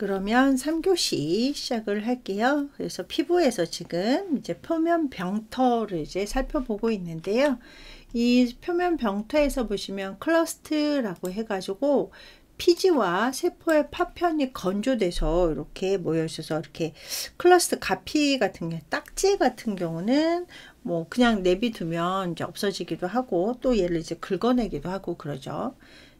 그러면 3교시 시작을 할게요. 그래서 피부에서 지금 이제 표면 병터를 이제 살펴보고 있는데요. 이 표면 병터에서 보시면 클러스트라고 해가지고 피지와 세포의 파편이 건조돼서 이렇게 모여 있어서 이렇게 클러스트 가피 같은 게 딱지 같은 경우는 뭐 그냥 내비두면 이제 없어지기도 하고 또 얘를 이제 긁어내기도 하고 그러죠.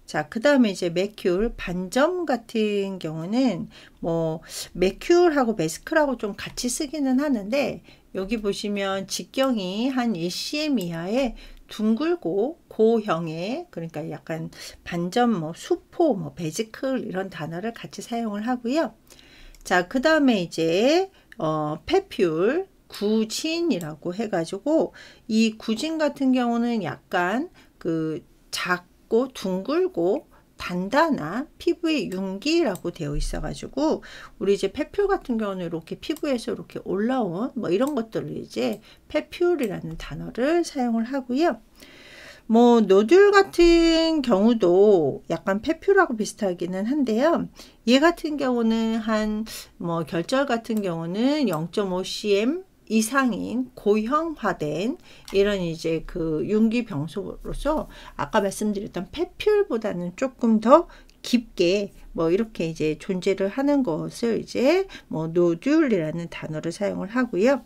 자, 그 다음에 이제 매큘, 반점 같은 경우는 뭐 매큘하고 매스크라고 좀 같이 쓰기는 하는데 여기 보시면 직경이 한 1cm 이하의 둥글고 고형의, 그러니까 약간 반점, 뭐 수포, 뭐 베지클 이런 단어를 같이 사용을 하고요. 자, 그 다음에 이제 페퓰, 구진이라고 해가지고 이 구진 같은 경우는 약간 그 작고 둥글고 단단한 피부의 윤기라고 되어 있어 가지고 우리 이제 페퓰 같은 경우는 이렇게 피부에서 이렇게 올라온 뭐 이런 것들을 이제 페퓰이라는 단어를 사용을 하고요. 뭐 노듈 같은 경우도 약간 페퓰하고 비슷하기는 한데요. 얘 같은 경우는 한 뭐 결절 같은 경우는 0.5cm 이상인 고형화된 이런 이제 그 윤기 병소로서 아까 말씀드렸던 페퓰보다는 조금 더 깊게 뭐 이렇게 이제 존재를 하는 것을 이제 뭐 노듈이라는 단어를 사용을 하고요.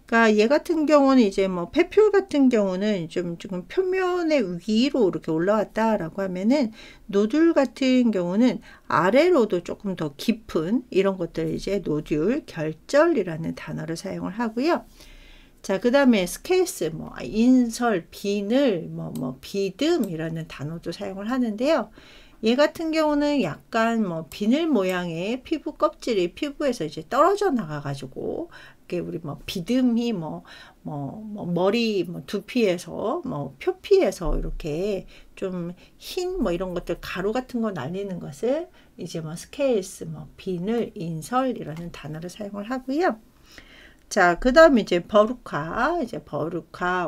그러니까 얘 같은 경우는 이제 뭐 페퓰 같은 경우는 좀 지금 표면의 위로 이렇게 올라왔다라고 하면은 노듈 같은 경우는 아래로도 조금 더 깊은 이런 것들 이제 노듈, 결절이라는 단어를 사용을 하고요. 자, 그 다음에 스케일스, 뭐 인설, 비늘, 뭐 비듬이라는 단어도 사용을 하는데요. 얘 같은 경우는 약간 뭐 비늘 모양의 피부 껍질이 피부에서 이제 떨어져 나가 가지고 우리 뭐 비듬이 뭐 머리 뭐 두피에서 뭐 표피에서 이렇게 좀 흰 뭐 이런 것들 가루 같은 거 날리는 것을 이제 뭐 스케일스, 뭐 비늘, 인설이라는 단어를 사용을 하고요. 자, 그 다음에 이제 버루카,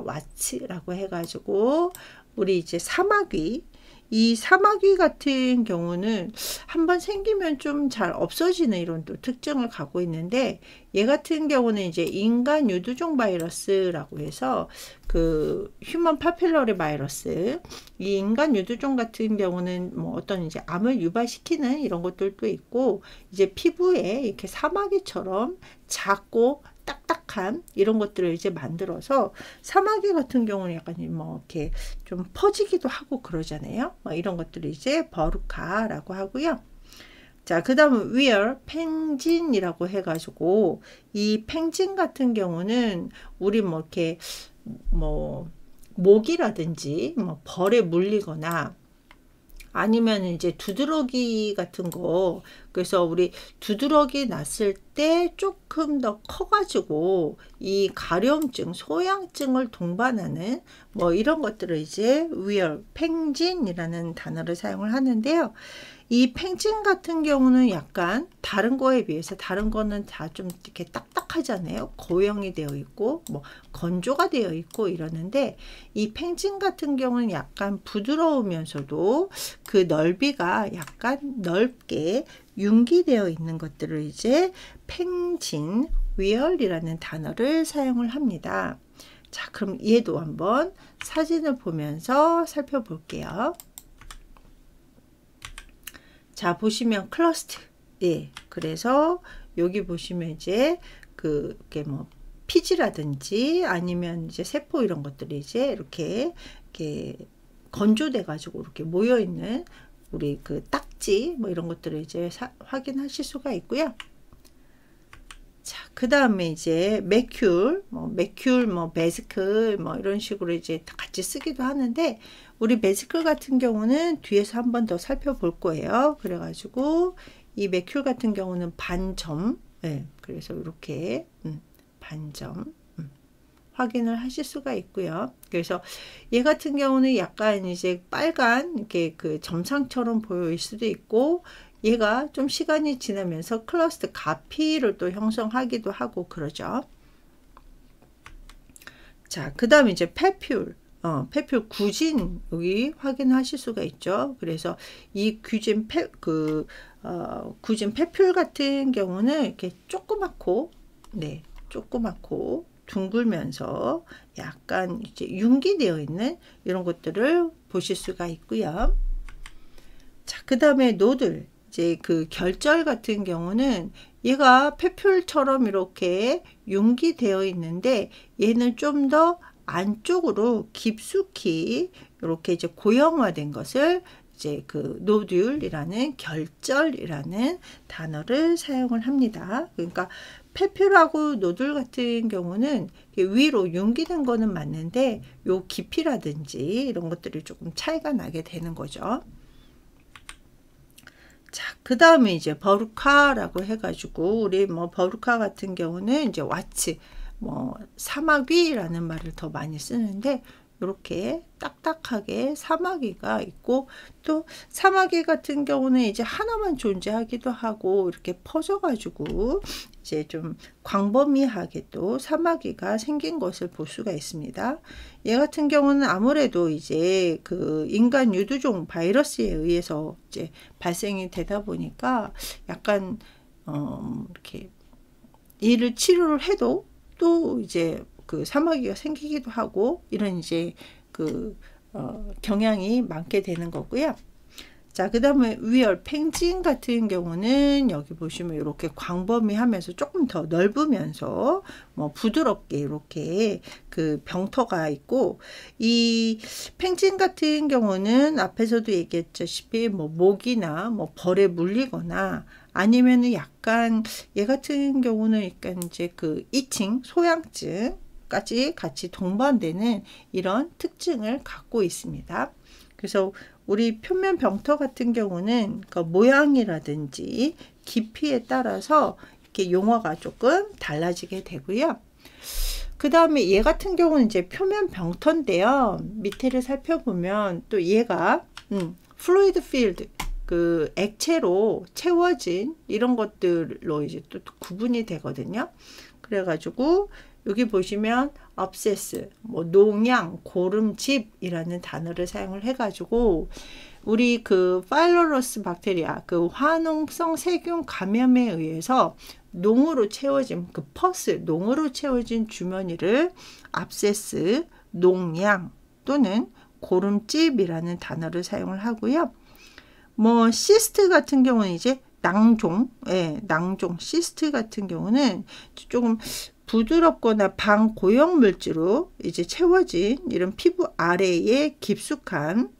와츠라고 해가지고 우리 이제 사마귀, 이 사마귀 같은 경우는 한번 생기면 좀 잘 없어지는 이런 또 특징을 갖고 있는데 얘 같은 경우는 이제 인간 유두종 바이러스라고 해서 그 휴먼 파필러리 바이러스, 이 인간 유두종 같은 경우는 뭐 어떤 이제 암을 유발시키는 이런 것들도 있고 이제 피부에 이렇게 사마귀처럼 작고 딱딱한 이런 것들을 이제 만들어서 사마귀 같은 경우는 약간 뭐 이렇게 좀 퍼지기도 하고 그러잖아요. 뭐 이런 것들을 이제 버루카라고 하고요. 자, 그 다음은 위얼, 팽진이라고 해가지고 이 팽진 같은 경우는 우리 뭐 이렇게 뭐 모기라든지 뭐 벌에 물리거나 아니면 이제 두드러기 같은 거, 그래서 우리 두드러기 났을 때 조금 더 커가지고 이 가려움증, 소양증을 동반하는 뭐 이런 것들을 이제 위얼, 팽진이라는 단어를 사용을 하는데요. 이 팽진 같은 경우는 약간 다른 거에 비해서 다른 거는 다 좀 이렇게 딱딱하잖아요. 고형이 되어 있고 뭐 건조가 되어 있고 이러는데 이 팽진 같은 경우는 약간 부드러우면서도 그 넓이가 약간 넓게 융기되어 있는 것들을 이제 팽진, 위얼이라는 단어를 사용을 합니다. 자, 그럼 얘도 한번 사진을 보면서 살펴볼게요. 자, 보시면 클러스트. 예. 그래서 여기 보시면 이제 이렇게 뭐 피지라든지 아니면 이제 세포 이런 것들이 이제 이렇게 건조돼 가지고 이렇게 모여 있는 우리 그 딱지 뭐 이런 것들을 이제 확인하실 수가 있고요. 자, 그 다음에 이제 매큘, 뭐 베지클 뭐 이런 식으로 이제 같이 쓰기도 하는데 우리 베지클 같은 경우는 뒤에서 한 번 더 살펴볼 거예요. 그래가지고 이 매큘 같은 경우는 반점, 네, 그래서 이렇게 반점 확인을 하실 수가 있고요. 그래서 얘 같은 경우는 약간 이제 빨간 이렇게 그 점상처럼 보일 수도 있고 얘가 좀 시간이 지나면서 클러스트 가피를 또 형성하기도 하고 그러죠. 자, 그 다음에 이제 페퓰, 페퓰 구진 여기 확인하실 수가 있죠. 그래서 이 구진 페퓰 같은 경우는 이렇게 조그맣고, 네, 조그맣고 둥글면서 약간 이제 융기되어 있는 이런 것들을 보실 수가 있고요. 자, 그 다음에 노들, 이제 그 결절 같은 경우는 얘가 페퓰처럼 이렇게 융기되어 있는데 얘는 좀 더 안쪽으로 깊숙이 이렇게 이제 고형화된 것을 이제 그 노듈이라는 결절이라는 단어를 사용을 합니다. 그러니까 페퓰하고 노듈 같은 경우는 위로 융기된 거는 맞는데 요 깊이라든지 이런 것들이 조금 차이가 나게 되는 거죠. 자, 그 다음에 이제 버루카라고 해가지고 우리 뭐 버루카 같은 경우는 이제 와츠 뭐 사마귀라는 말을 더 많이 쓰는데 이렇게 딱딱하게 사마귀가 있고 또 사마귀 같은 경우는 이제 하나만 존재하기도 하고 이렇게 퍼져 가지고 이제 좀 광범위하게 또 사마귀가 생긴 것을 볼 수가 있습니다. 얘 같은 경우는 아무래도 이제 그 인간 유두종 바이러스에 의해서 이제 발생이 되다 보니까 약간 이렇게 이를 치료를 해도 또 이제 그 사마귀가 생기기도 하고 이런 이제 그 경향이 많게 되는 거고요. 자, 그 다음에 위얼 펭귄 같은 경우는 여기 보시면 이렇게 광범위하면서 조금 더 넓으면서 뭐 부드럽게 이렇게 그 병터가 있고, 이 펭귄 같은 경우는 앞에서도 얘기했다시피 뭐 모기나 뭐 벌에 물리거나 아니면은 약간 얘 같은 경우는 약간 이제 그 이칭 소양증까지 같이 동반되는 이런 특징을 갖고 있습니다. 그래서 우리 표면 병터 같은 경우는 그 모양이라든지 깊이에 따라서 이렇게 용어가 조금 달라지게 되고요. 그 다음에 얘 같은 경우는 이제 표면 병터인데요. 밑에를 살펴보면 또 얘가 플루이드 필드 그 액체로 채워진 이런 것들로 이제 또 구분이 되거든요. 그래가지고 여기 보시면 abscess, 뭐 농양, 고름집이라는 단어를 사용을 해가지고 우리 그 파일로로스 박테리아 그 화농성 세균 감염에 의해서 농으로 채워진 그 퍼스, 농으로 채워진 주머니를 abscess, 농양 또는 고름집이라는 단어를 사용을 하고요. 뭐 시스트 같은 경우는 이제 낭종, 낭종, 시스트 같은 경우는 조금 부드럽거나 반고형 물질로 이제 채워진 이런 피부 아래에 깊숙한,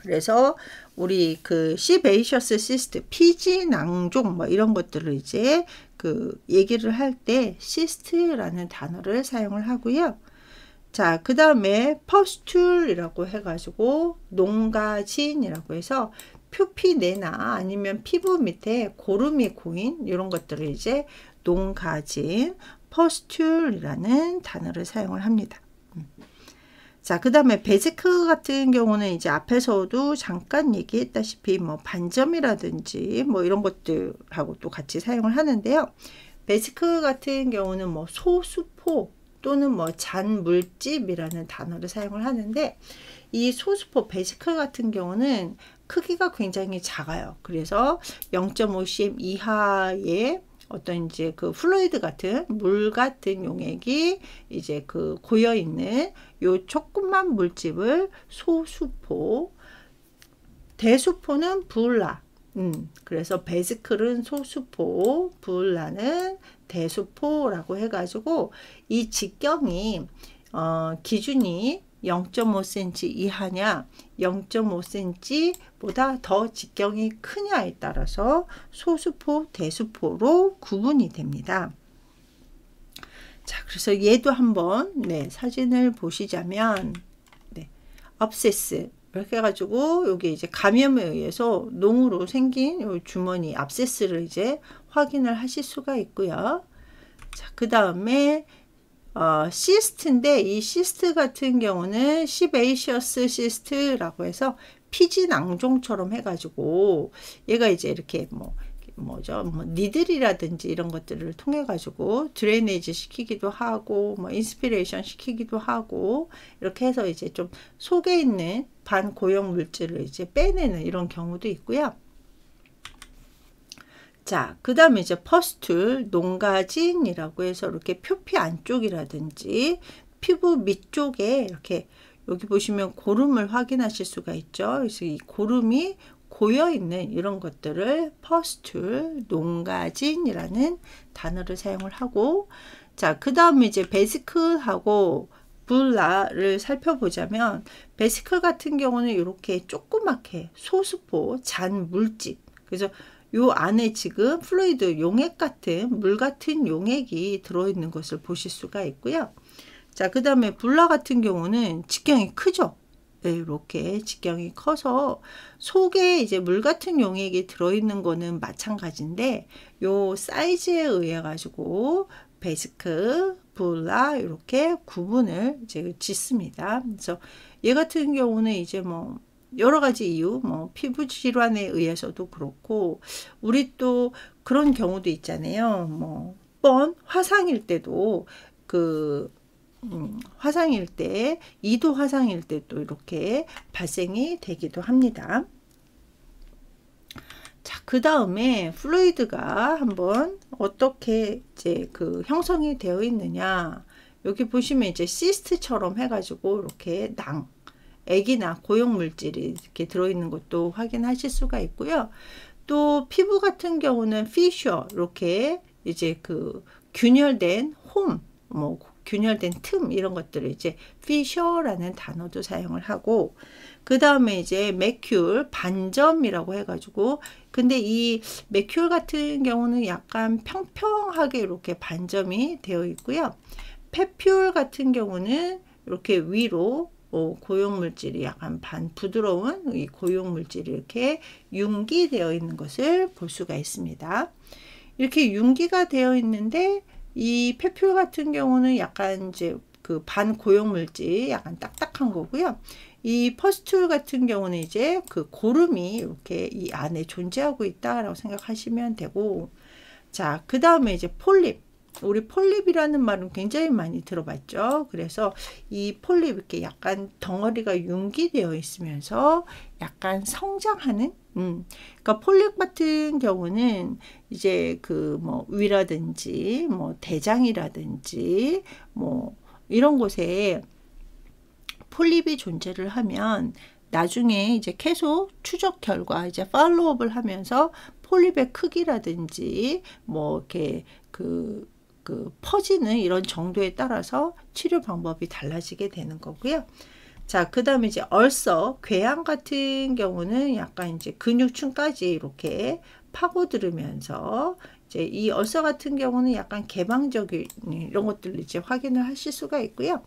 그래서 우리 그 시베이셔스 시스트, 피지 낭종 뭐 이런 것들을 이제 그 얘기를 할 때 시스트라는 단어를 사용을 하고요. 자, 그 다음에 퍼스툴이라고 해가지고 농가진이라고 해서 표피내나 아니면 피부 밑에 고름이 고인 이런 것들을 이제 농가진, 퍼스툴이라는 단어를 사용을 합니다. 자, 그 다음에 베지크 같은 경우는 이제 앞에서도 잠깐 얘기했다시피 뭐 반점이라든지 뭐 이런 것들하고 또 같이 사용을 하는데요. 베지크 같은 경우는 뭐 소수포 또는 뭐 잔물집이라는 단어를 사용을 하는데, 이 소수포 베지클 같은 경우는 크기가 굉장히 작아요. 그래서 0.5cm 이하의 어떤 이제 그 플루이드 같은 물 같은 용액이 이제 그 고여 있는 요 조그만 물집을 소수포, 대수포는 부울라. 그래서 베지클은 소수포, 부울라는 대수포라고 해가지고 이 직경이 기준이 0.5cm 이하냐 0.5cm보다 더 직경이 크냐에 따라서 소수포, 대수포로 구분이 됩니다. 자, 그래서 얘도 한번 사진을 보시자면 abscess 이렇게 해가지고 여기 이제 감염에 의해서 농으로 생긴 요 주머니 abscess를 이제 확인을 하실 수가 있고요. 자, 그 다음에 시스트인데 이 시스트 같은 경우는 시베이셔스 시스트라고 해서 피지 낭종처럼 해가지고 얘가 이제 이렇게 뭐 뭐죠? 뭐 니들이라든지 이런 것들을 통해 가지고 드레이니지 시키기도 하고 뭐 인스피레이션 시키기도 하고 이렇게 해서 이제 좀 속에 있는 반고용 물질을 이제 빼내는 이런 경우도 있고요. 자, 그 다음에 이제 퍼스툴, 농가진이라고 해서 이렇게 표피 안쪽이라든지 피부 밑쪽에 이렇게 여기 보시면 고름을 확인하실 수가 있죠. 그래서 이 고름이 고여 있는 이런 것들을 퍼스툴, 농가진이라는 단어를 사용을 하고, 자, 그 다음에 이제 베시클하고 블라를 살펴보자면, 베시클 같은 경우는 이렇게 조그맣게 소수포, 잔 물집, 그래서 요 안에 지금 플루이드 용액 같은 물 같은 용액이 들어있는 것을 보실 수가 있고요. 자, 그 다음에 블라 같은 경우는 직경이 크죠. 네, 이렇게 직경이 커서 속에 이제 물 같은 용액이 들어있는 거는 마찬가지인데 요 사이즈에 의해 가지고 베시크, 블라 이렇게 구분을 이제 짓습니다. 그래서 얘 같은 경우는 이제 뭐 여러 가지 이유, 뭐 피부 질환에 의해서도 그렇고 우리 또 그런 경우도 있잖아요. 뭐 화상일 때도 화상일 때 2도 화상일 때도 이렇게 발생이 되기도 합니다. 자, 그 다음에 플루이드가 한번 어떻게 이제 형성이 되어 있느냐. 여기 보시면 이제 시스트처럼 해가지고 이렇게 액이나 고용 물질이 이렇게 들어있는 것도 확인하실 수가 있고요. 또 피부 같은 경우는 피셔 이렇게 이제 균열된 균열된 틈 이런 것들을 이제 피셔라는 단어도 사용을 하고, 그 다음에 이제 매큘 반점이라고 해가지고, 근데 이 매큘 같은 경우는 약간 평평하게 이렇게 반점이 되어 있고요. 페퓰 같은 경우는 이렇게 위로 고용 물질이 약간 부드러운 이 고용 물질이 이렇게 융기되어 있는 것을 볼 수가 있습니다. 이렇게 융기가 되어 있는데 이 페퓰 같은 경우는 약간 이제 반고용 물질 약간 딱딱한 거고요. 이 퍼스툴 같은 경우는 이제 고름이 이렇게 이 안에 존재하고 있다라고 생각하시면 되고, 자, 그 다음에 이제 폴립. 우리 폴립이라는 말은 굉장히 많이 들어봤죠. 그래서 이 폴립 이렇게 약간 덩어리가 융기되어 있으면서 약간 성장하는, 그러니까 폴립 같은 경우는 이제 위라든지 대장이라든지 이런 곳에 폴립이 존재를 하면 나중에 이제 계속 추적 결과 이제 팔로우업을 하면서 폴립의 크기라든지 이렇게 퍼지는 이런 정도에 따라서 치료 방법이 달라지게 되는 거고요. 자, 그 다음에 이제 궤양 같은 경우는 약간 이제 근육층까지 이렇게 파고들으면서 이제 이 같은 경우는 약간 개방적인 이런 것들을 이제 확인을 하실 수가 있고요.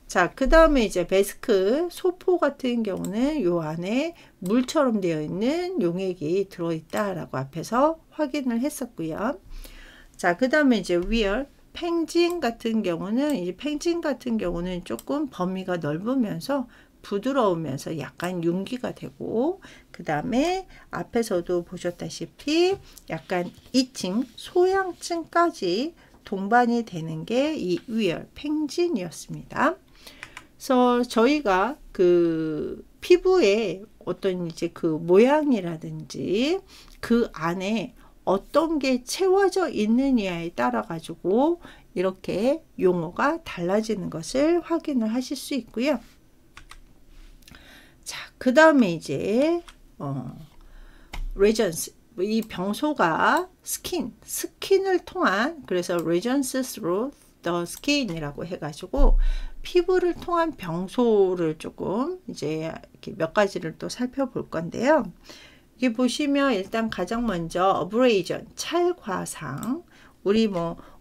자, 그 다음에 이제 베스크 소포 같은 경우는 요 안에 물처럼 되어 있는 용액이 들어있다라고 앞에서 확인을 했었고요. 자, 그 다음에 이제 팽진 같은 경우는 조금 범위가 넓으면서 부드러우면서 약간 융기가 되고, 그 다음에 앞에서도 보셨다시피 약간 2층 소양층까지 동반이 되는 게 이 팽진이었습니다. 그래서 저희가 피부에 어떤 이제 모양이라든지 안에 어떤 게 채워져 있느냐에 따라 가지고 이렇게 용어가 달라지는 것을 확인을 하실 수 있고요. 자, 그 다음에 이제 레전스, 이 병소가 스킨을 통한, 그래서 레전스 through the skin이라고 해가지고 피부를 통한 병소를 조금 이제 이렇게 몇 가지를 또 살펴볼 건데요. 여기 보시면 일단 가장 먼저 어브레이전, 찰과상, 우리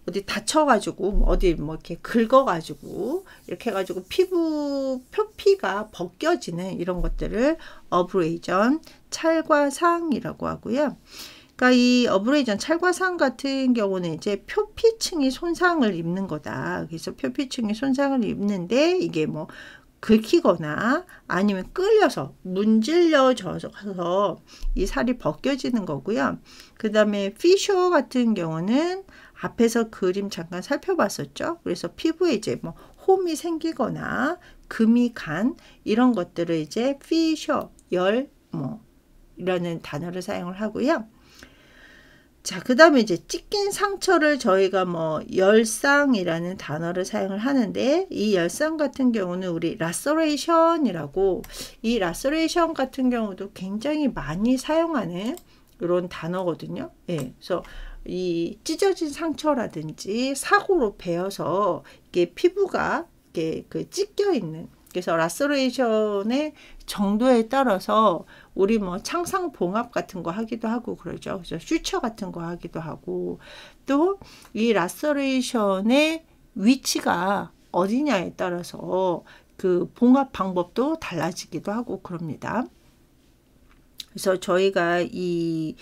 어디 다쳐가지고 어디 이렇게 긁어가지고 이렇게 해가지고 피부 표피가 벗겨지는 이런 것들을 어브레이전, 찰과상이라고 하고요. 그러니까 이 어브레이전, 찰과상 같은 경우는 이제 표피층이 손상을 입는 거다. 그래서 표피층이 손상을 입는데 이게 긁히거나 아니면 끌려서 문질러져서 이 살이 벗겨지는 거고요. 그 다음에 피셔 같은 경우는 앞에서 그림 잠깐 살펴봤었죠. 그래서 피부에 이제 뭐 홈이 생기거나 금이 간 이런 것들을 이제 피셔, 열, 뭐 이라는 단어를 사용을 하고요. 자, 그 다음에 이제 찢긴 상처를 저희가 뭐 열상이라는 단어를 사용을 하는데, 이 열상 같은 경우는 우리 라서레이션이라고, 이 라서레이션 같은 경우도 굉장히 많이 사용하는 이런 단어거든요. 예, 그래서 이 찢어진 상처라든지 사고로 베어서 이게 피부가 이렇게 그 찢겨 있는, 그래서 라서레이션의 정도에 따라서 우리 뭐 창상 봉합 같은 거 하기도 하고 그러죠. 그래서 슈처 같은 거 하기도 하고, 또 이 라서레이션의 위치가 어디냐에 따라서 그 봉합 방법도 달라지기도 하고 그럽니다. 그래서 저희가 이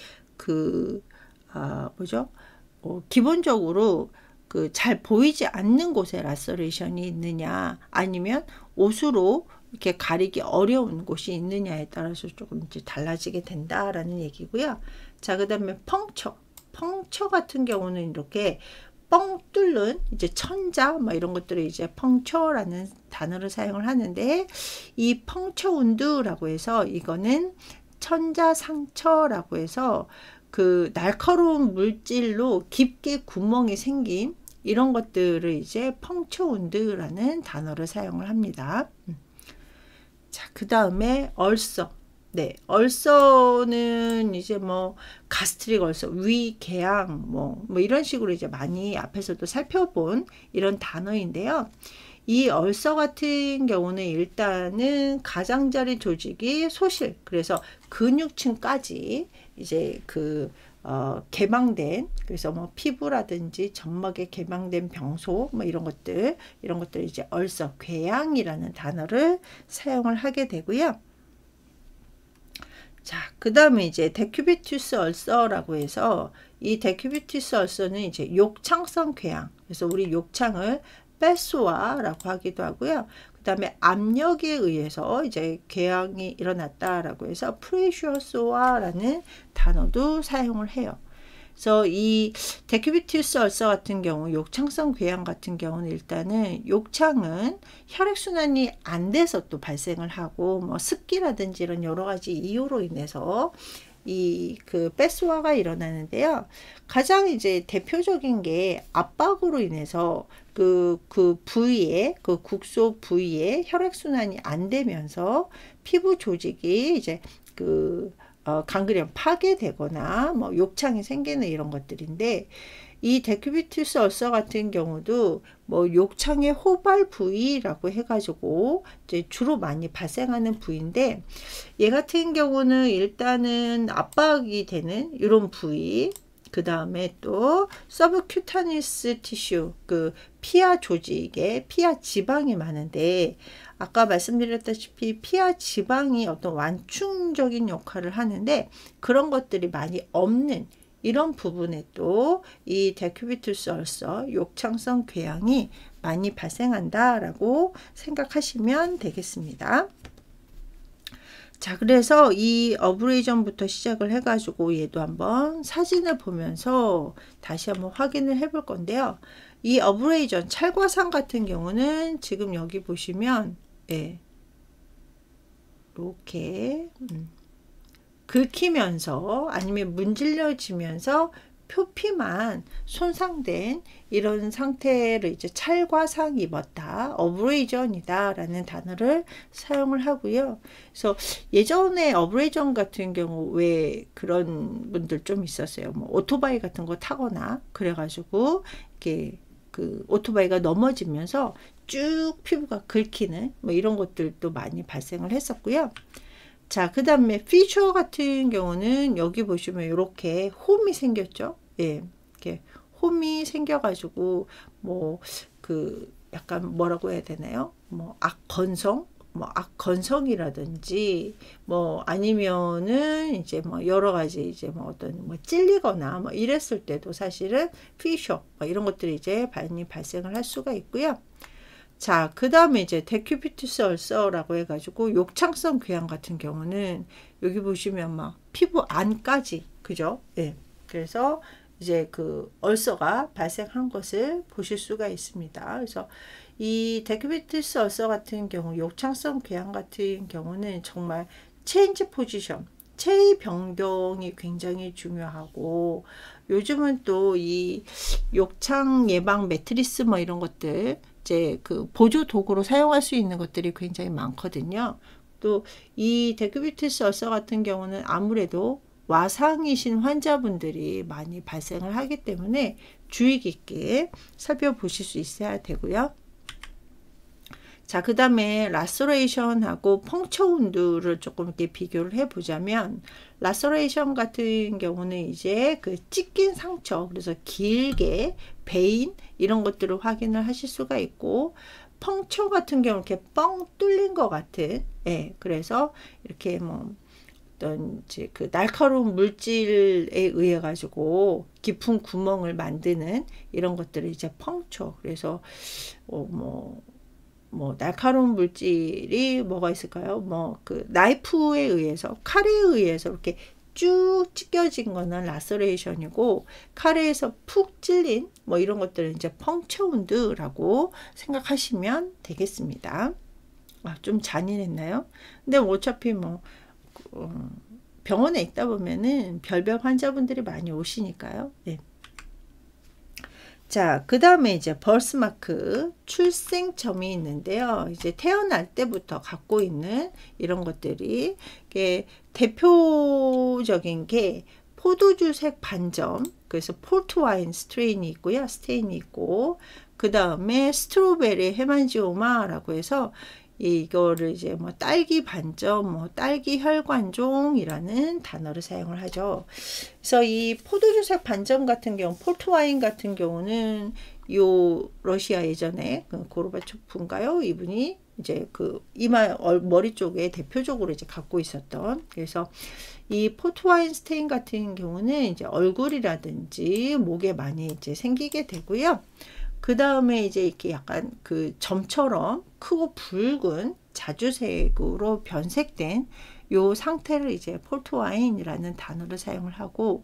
기본적으로 그 잘 보이지 않는 곳에 라서레이션이 있느냐, 아니면 옷으로 이렇게 가리기 어려운 곳이 있느냐에 따라서 조금 이제 달라지게 된다라는 얘기고요. 자, 그 다음에 펑처 같은 경우는 이렇게 뻥 뚫는 이제 천자 뭐 이런 것들을 이제 펑처라는 단어를 사용을 하는데, 이 펑처 운드라고 해서 이거는 천자 상처라고 해서 그 날카로운 물질로 깊게 구멍이 생긴 이런 것들을 이제 펑처 운드라는 단어를 사용을 합니다. 자, 그 다음에 얼서. 네, 얼서는 이제 뭐 가스트릭 얼서, 위궤양 뭐 이런 식으로 이제 많이 앞에서도 살펴본 이런 단어인데요. 이 얼서 같은 경우는 일단은 가장자리 조직이 소실, 그래서 근육층까지 이제 개방된, 그래서 뭐 피부라든지 점막에 개방된 병소 뭐 이런 것들 이제 얼서, 궤양이라는 단어를 사용을 하게 되고요. 자, 그 다음에 이제 데큐비투스 얼서라고 해서, 이 데큐비투스 얼서는 이제 욕창성 궤양, 그래서 우리 욕창을 뺄소아라고 하기도 하고요. 그 다음에 압력에 의해서 이제 궤양이 일어났다라고 해서 프레셔소아라는 단어도 사용을 해요. 그래서 이 데큐비투스 얼서 같은 경우, 욕창성 궤양 같은 경우는 일단은 욕창은 혈액순환이 안 돼서 또 발생을 하고, 뭐 습기라든지 이런 여러 가지 이유로 인해서 이 뺄소아가 일어나는데요. 가장 이제 대표적인 게 압박으로 인해서 그 부위에, 그 국소 부위에 혈액순환이 안 되면서 피부 조직이 이제 강그련 파괴되거나 뭐 욕창이 생기는 이런 것들인데, 이 데큐비투스 얼서 같은 경우도 뭐 욕창의 호발 부위라고 해가지고 이제 주로 많이 발생하는 부위인데, 얘 같은 경우는 일단은 압박이 되는 이런 부위, 그 다음에 또 서브큐타니스 티슈, 그 피하 조직에 피하 지방이 많은데, 아까 말씀드렸다시피 피하 지방이 어떤 완충적인 역할을 하는데, 그런 것들이 많이 없는 이런 부분에 또 이 데큐비투스 얼서, 욕창성 궤양이 많이 발생한다라고 생각하시면 되겠습니다. 자, 그래서 이 어브레이전부터 시작을 해가지고 얘도 한번 사진을 보면서 다시 한번 확인을 해볼 건데요. 이 어브레이전, 찰과상 같은 경우는 지금 여기 보시면 이렇게 긁히면서 아니면 문질러지면서 표피만 손상된 이런 상태를 이제 찰과상 입었다, 어브레이전이다 라는 단어를 사용을 하고요. 그래서 예전에 어브레이전 같은 경우 왜 그런 분들 좀 있었어요. 뭐 오토바이 같은 거 타거나 그래가지고 이렇게 오토바이가 넘어지면서 쭉 피부가 긁히는 뭐 이런 것들도 많이 발생을 했었고요. 자, 그 다음에 피셔 같은 경우는 여기 보시면 이렇게 홈이 생겼죠. 예, 이렇게 홈이 생겨가지고 뭐 약간 뭐라고 해야 되나요? 뭐 악건성이라든지 뭐 아니면은 이제 뭐 여러 가지 이제 뭐 어떤 뭐 찔리거나 뭐 이랬을 때도 사실은 피셔 뭐 이런 것들이 이제 많이 발생을 할 수가 있고요. 자, 그 다음에 이제 데큐비투스 얼서라고 해가지고 욕창성 궤양 같은 경우는 여기 보시면 막 피부 안까지, 그죠? 예. 그래서 이제 그 얼서가 발생한 것을 보실 수가 있습니다. 그래서 이 데큐비투스 얼서 같은 경우, 욕창성 궤양 같은 경우는 정말 체인지 포지션, 체위 변경이 굉장히 중요하고, 요즘은 또 이 욕창 예방 매트리스 뭐 이런 것들 이제 그 보조 도구로 사용할 수 있는 것들이 굉장히 많거든요. 또 이 데큐비투스 얼서 같은 경우는 아무래도 와상이신 환자분들이 많이 발생을 하기 때문에 주의 깊게 살펴보실 수 있어야 되고요. 자, 그 다음에 라서레이션하고 펑처 운드를 조금 이렇게 비교를 해보자면, 라서레이션 같은 경우는 이제 그 찢긴 상처, 그래서 길게 베인 이런 것들을 확인을 하실 수가 있고, 펑처 같은 경우는 이렇게 뻥 뚫린 것 같은, 예, 그래서 이렇게 뭐 어떤 이제 그 날카로운 물질에 의해 가지고 깊은 구멍을 만드는 이런 것들을 이제 펑처, 그래서 뭐 날카로운 물질이 뭐가 있을까요? 뭐 그 나이프에 의해서, 칼에 의해서 이렇게 쭉 찢겨진 거는 라서레이션이고, 칼에서 푹 찔린 뭐 이런 것들은 이제 펑처 운드라고 생각하시면 되겠습니다. 아, 좀 잔인했나요? 근데 어차피 뭐 병원에 있다 보면은 별별 환자분들이 많이 오시니까요. 네. 자, 그 다음에 이제 버스마크, 출생점이 있는데요. 이제 태어날 때부터 갖고 있는 이런 것들이, 이게 대표적인 게 포도주색 반점, 그래서 폴트와인 스트레인이 있고요. 스테인이 있고, 그 다음에 스트로베리 헤만지오마라고 해서 이거를 이제 뭐 딸기 반점, 뭐 딸기 혈관종이라는 단어를 사용을 하죠. 그래서 이 포도주색 반점 같은 경우, 폴트와인 같은 경우는 요 러시아 예전에 그 고르바초프인가요? 이분이 이제 그 이마 머리 쪽에 대표적으로 이제 갖고 있었던, 그래서 이 포트와인 스테인 같은 경우는 이제 얼굴이라든지 목에 많이 이제 생기게 되고요. 그 다음에 이제 이렇게 약간 그 점처럼 크고 붉은 자주색으로 변색된 요 상태를 이제 폴트와인이라는 단어를 사용을 하고,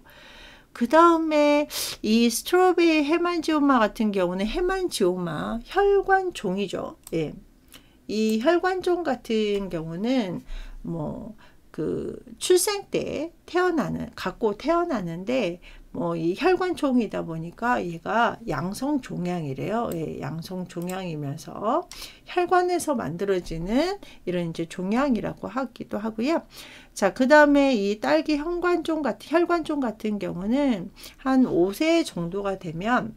그 다음에 이 스트로베리 헤만지오마 같은 경우는 헤만지오마 혈관종이죠. 예. 이 혈관종 같은 경우는 뭐 그 출생 때 갖고 태어나는데 뭐 이 혈관종이다 보니까 얘가 양성 종양이래요. 예, 양성 종양이면서 혈관에서 만들어지는 이런 이제 종양이라고 하기도 하고요. 자, 그 다음에 이 딸기 혈관종 같은 경우는 한 5세 정도가 되면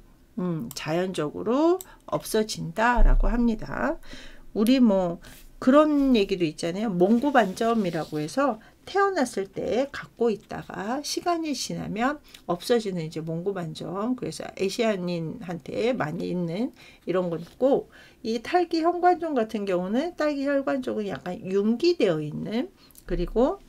자연적으로 없어진다라고 합니다. 우리 뭐 그런 얘기도 있잖아요. 몽구 반점이라고 해서 태어났을 때 갖고 있다가 시간이 지나면 없어지는 이제 몽구 반점. 그래서 아시아인한테 많이 있는 이런 거 있고, 이 딸기 혈관종 같은 경우는 딸기 혈관종은 약간 융기되어 있는, 그리고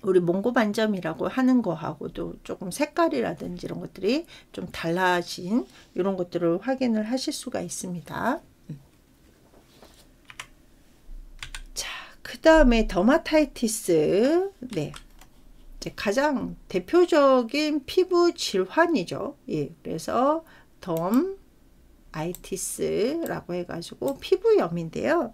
우리 몽고 반점이라고 하는 거하고도 조금 색깔이라든지 이런 것들이 좀 달라진 이런 것들을 확인을 하실 수가 있습니다. 자, 그 다음에 더마타이티스. 네. 이제 가장 대표적인 피부 질환이죠. 예. 그래서 아이티스라고 해가지고 피부염인데요.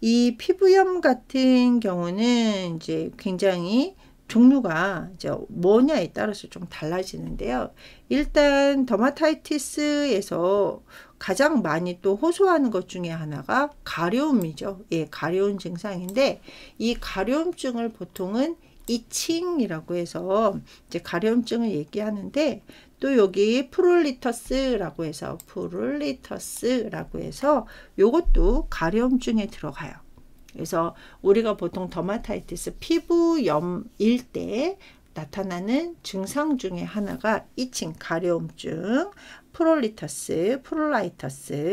이 피부염 같은 경우는 이제 굉장히 종류가 이제 뭐냐에 따라서 좀 달라지는데요. 일단 더마타이티스에서 가장 많이 또 호소하는 것 중에 하나가 가려움이죠. 예, 가려움 증상인데, 이 가려움증을 보통은 이칭이라고 해서 이제 가려움증을 얘기하는데, 또 여기 프롤리터스라고 해서 요것도 가려움증에 들어가요. 그래서 우리가 보통 더마타이티스 피부염일 때 나타나는 증상 중에 하나가 이칭, 가려움증, 프롤라이터스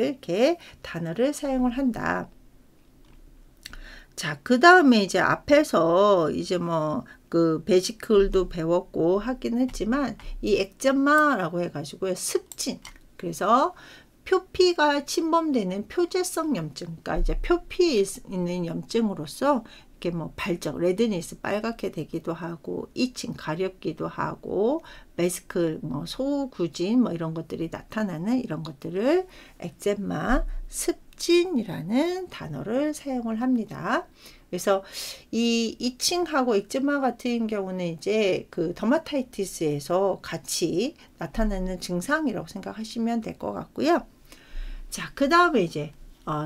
이렇게 단어를 사용을 한다. 자, 그 다음에 이제 앞에서 이제 뭐 그 베지클도 배웠고 하긴 했지만, 이 액자마라고 해가지고 습진, 그래서 표피가 침범되는 표재성 염증, 그러니까 이제 표피 있는 염증으로서 이렇게 뭐 발적, 레드니스 빨갛게 되기도 하고, 이칭 가렵기도 하고, 메스크 뭐 소구진 뭐 이런 것들이 나타나는 이런 것들을 엑제마 습진이라는 단어를 사용을 합니다. 그래서 이 이칭하고 엑제마 같은 경우는 이제 그 더마타이티스에서 같이 나타나는 증상이라고 생각하시면 될 것 같고요. 자, 그 다음에 이제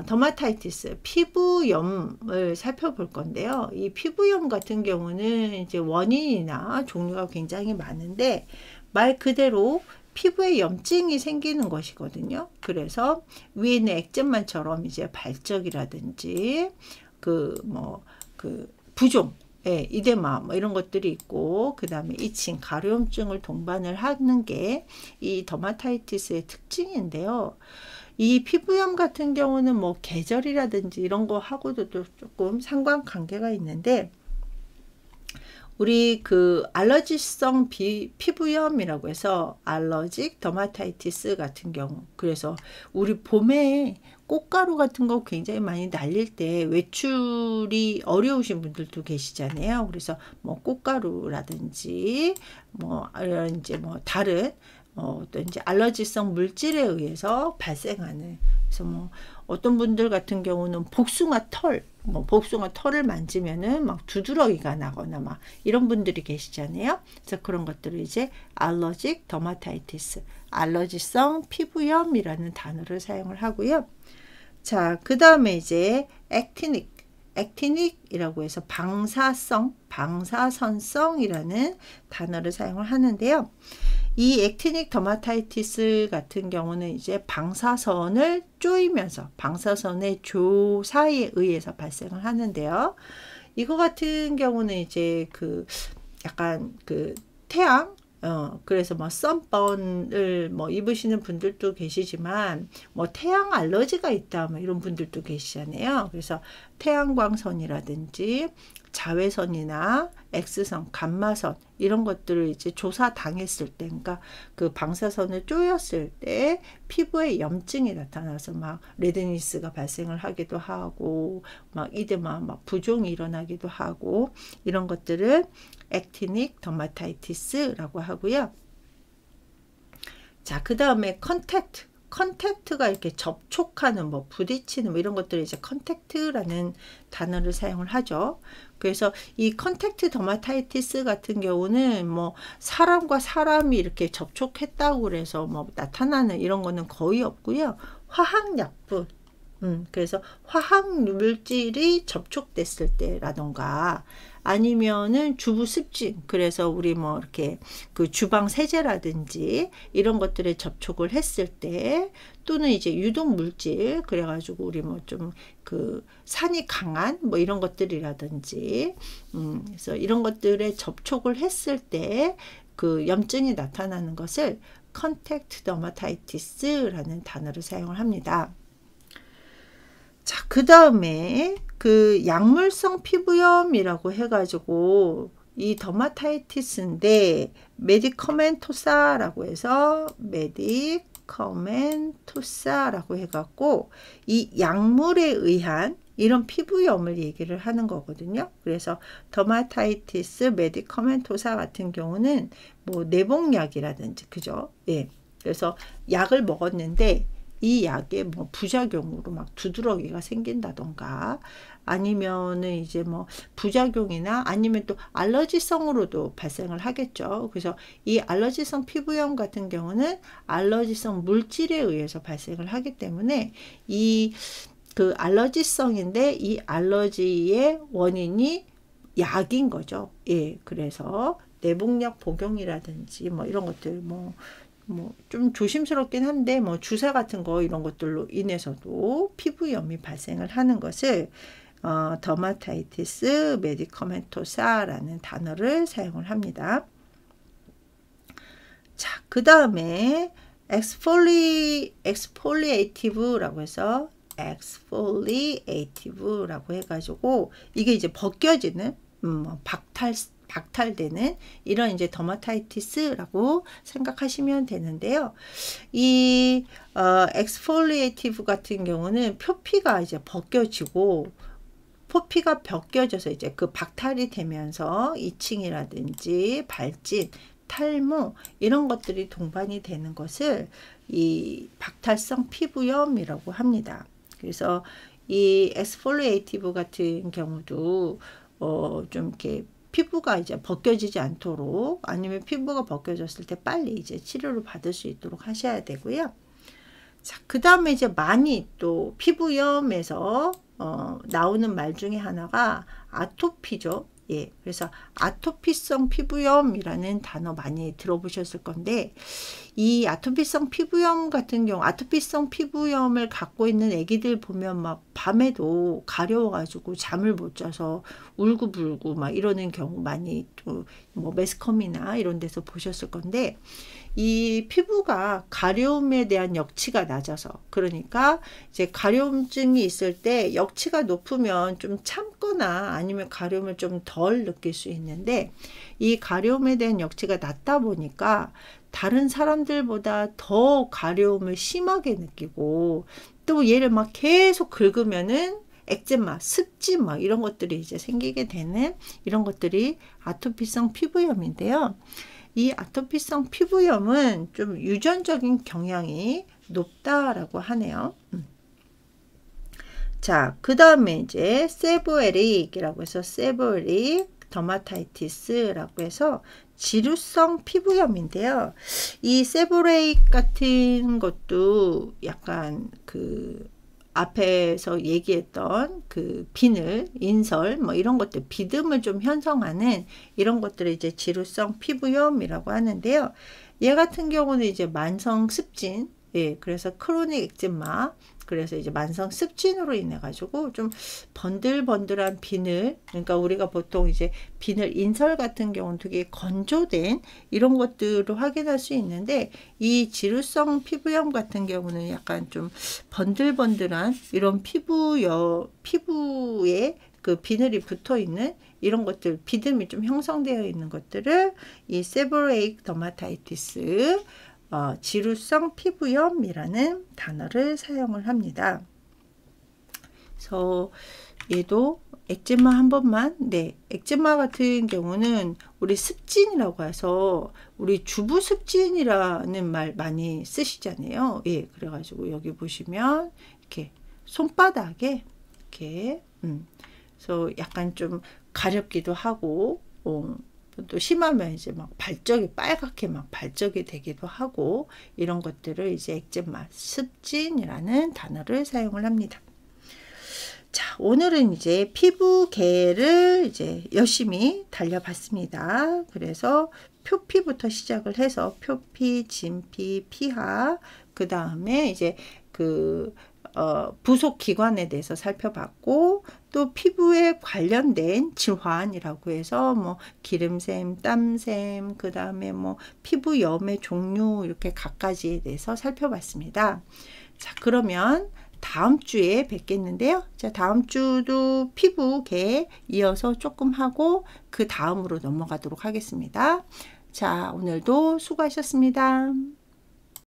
더마타이티스, 피부염을 살펴볼 건데요. 이 피부염 같은 경우는 이제 원인이나 종류가 굉장히 많은데, 말 그대로 피부에 염증이 생기는 것이거든요. 그래서 위에 있는 엑제마처럼 이제 발적이라든지 부종, 예, 이데마 뭐 이런 것들이 있고, 그 다음에 이칭, 가려움증을 동반을 하는 게 이 더마타이티스의 특징인데요. 이 피부염 같은 경우는 뭐 계절이라든지 이런 거 하고도 또 조금 상관관계가 있는데, 우리 그 알러지성 피부염이라고 해서 알러직 더마타이티스 같은 경우, 그래서 우리 봄에 꽃가루 같은 거 굉장히 많이 날릴 때 외출이 어려우신 분들도 계시잖아요. 그래서 뭐 꽃가루라든지 뭐 이제 뭐 다른 또 이제 알러지성 물질에 의해서 발생하는, 그래서 뭐 어떤 분들 같은 경우는 복숭아 털을 만지면은 막 두드러기가 나거나 막 이런 분들이 계시잖아요. 그래서 그런 것들을 이제 알러직 더마타이티스, 알러지성 피부염이라는 단어를 사용을 하고요. 자, 그 다음에 이제 액티닉이라고 해서 방사선성이라는 단어를 사용을 하는데요. 이 액티닉 더마타이티스 같은 경우는 이제 방사선을 쪼이면서 방사선의 조사에 의해서 발생을 하는데요. 이거 같은 경우는 이제 약간 태양, 그래서 뭐 선번을 뭐 입으시는 분들도 계시지만, 뭐 태양 알러지가 있다 뭐 이런 분들도 계시잖아요. 그래서 태양광선이라든지 자외선이나 X선, 감마선 이런 것들을 이제 조사 당했을 때, 그러니까 그 방사선을 쪼였을 때 피부에 염증이 나타나서 막 레드니스가 발생을 하기도 하고, 막 이데마, 막 부종이 일어나기도 하고, 이런 것들을 액티닉 더마타이티스라고 하고요. 자, 그 다음에 컨택트가 이렇게 접촉하는, 뭐 부딪히는 뭐 이런 것들을 이제 컨택트라는 단어를 사용을 하죠. 그래서 이 컨택트 더마타이티스 같은 경우는 뭐 사람과 사람이 이렇게 접촉했다고 그래서 뭐 나타나는 이런 거는 거의 없고요. 화학약품, 그래서 화학 물질이 접촉됐을 때라던가, 아니면은 주부 습진, 그래서 우리 뭐 이렇게 그 주방 세제라든지 이런 것들에 접촉을 했을 때, 또는 이제 유독 물질, 그래가지고 우리 뭐 좀 산이 강한 뭐 이런 것들이라든지, 그래서 이런 것들에 접촉을 했을 때 그 염증이 나타나는 것을 컨택트 더마타이티스라는 단어를 사용을 합니다. 자, 그 다음에 약물성 피부염이라고 해가지고 이 더마타이티스인데, 메디커멘토사라고 해서 메디커멘토사라고 해갖고 이 약물에 의한 이런 피부염을 얘기를 하는 거거든요. 그래서 더마타이티스 메디커멘토사 같은 경우는 뭐 내복약이라든지, 그죠? 예. 그래서 약을 먹었는데 이 약의 뭐 부작용으로 막 두드러기가 생긴다던가, 아니면은 이제 뭐 부작용이나 아니면 또 알러지성으로도 발생을 하겠죠. 그래서 이 알러지성 피부염 같은 경우는 알러지성 물질에 의해서 발생을 하기 때문에 이 알러지성인데 이 알러지의 원인이 약인 거죠. 예, 그래서 내복약 복용이라든지 뭐 이런 것들 뭐 좀 조심스럽긴 한데 뭐 주사 같은 거 이런 것들로 인해서도 피부염이 발생을 하는 것을 더마타이티스 메디커멘토사라는 단어를 사용을 합니다. 자, 그 다음에 엑스폴리에이티브라고 해서 엑스폴리에이티브라고 해가지고 이게 이제 벗겨지는 박탈되는 이런 이제 더마타이티스라고 생각하시면 되는데요. 이 엑스폴리에이티브 같은 경우는 표피가 이제 벗겨지고 표피가 벗겨져서 이제 그 박탈이 되면서 이칭이라든지 발진, 탈모 이런 것들이 동반이 되는 것을 이 박탈성 피부염이라고 합니다. 그래서 이 엑스폴리에이티브 같은 경우도 좀 이렇게 피부가 이제 벗겨지지 않도록, 아니면 피부가 벗겨졌을 때 빨리 이제 치료를 받을 수 있도록 하셔야 되고요. 자, 그 다음에 이제 많이 또 피부염에서 나오는 말 중에 하나가 아토피죠. 예, 그래서 아토피성 피부염이라는 단어 많이 들어보셨을 건데, 이 아토피성 피부염 같은 경우, 아토피성 피부염을 갖고 있는 애기들 보면 막 밤에도 가려워가지고 잠을 못 자서 울고불고 막 이러는 경우 많이 또 뭐 매스컴이나 이런 데서 보셨을 건데, 이 피부가 가려움에 대한 역치가 낮아서, 그러니까 이제 가려움증이 있을 때 역치가 높으면 좀 참거나 아니면 가려움을 좀 덜 느낄 수 있는데, 이 가려움에 대한 역치가 낮다 보니까 다른 사람들보다 더 가려움을 심하게 느끼고, 또 얘를 막 계속 긁으면은 엑제마, 습진 막 이런 것들이 이제 생기게 되는 이런 것들이 아토피성 피부염인데요. 이 아토피성 피부염은 좀 유전적인 경향이 높다라고 하네요. 자, 그 다음에 이제 세보에릭이라고 해서 세보에릭 더마타이티스라고 해서 지루성 피부염인데요. 이 세보레익 같은 것도 약간 그 앞에서 얘기했던 그 비늘, 인설 뭐 이런 것들, 비듬을 좀 형성하는 이런 것들을 이제 지루성 피부염이라고 하는데요. 얘 같은 경우는 이제 만성 습진, 예, 그래서 크로닉 엑제마, 그래서 이제 만성 습진으로 인해 가지고 좀 번들번들한 비늘, 그러니까 우리가 보통 이제 비늘 인설 같은 경우는 되게 건조된 이런 것들을 확인할 수 있는데, 이 지루성 피부염 같은 경우는 약간 좀 번들번들한 이런 피부에 그 비늘이 붙어 있는 이런 것들, 비듬이 좀 형성되어 있는 것들을 이 세보레이크 더마타이티스, 지루성 피부염이라는 단어를 사용을 합니다. 그래서 얘도 엑제마 한 번만, 네, 엑제마 같은 경우는 우리 습진이라고 해서 우리 주부 습진이라는 말 많이 쓰시잖아요. 예, 그래가지고 여기 보시면 이렇게 손바닥에 이렇게 그래서 약간 좀 가렵기도 하고, 또 심하면 이제 막 발적이 빨갛게 막 발적이 되기도 하고, 이런 것들을 이제 엑제마, 습진이라는 단어를 사용을 합니다. 자, 오늘은 이제 피부계를 이제 열심히 달려봤습니다. 그래서 표피부터 시작을 해서 표피, 진피, 피하, 그 다음에 이제 그 부속 기관에 대해서 살펴봤고, 또 피부에 관련된 질환이라고 해서 뭐 기름샘, 땀샘, 그 다음에 뭐 피부염의 종류, 이렇게 각가지에 대해서 살펴봤습니다. 자, 그러면 다음 주에 뵙겠는데요. 자, 다음 주도 피부계 이어서 조금 하고 그 다음으로 넘어가도록 하겠습니다. 자, 오늘도 수고하셨습니다.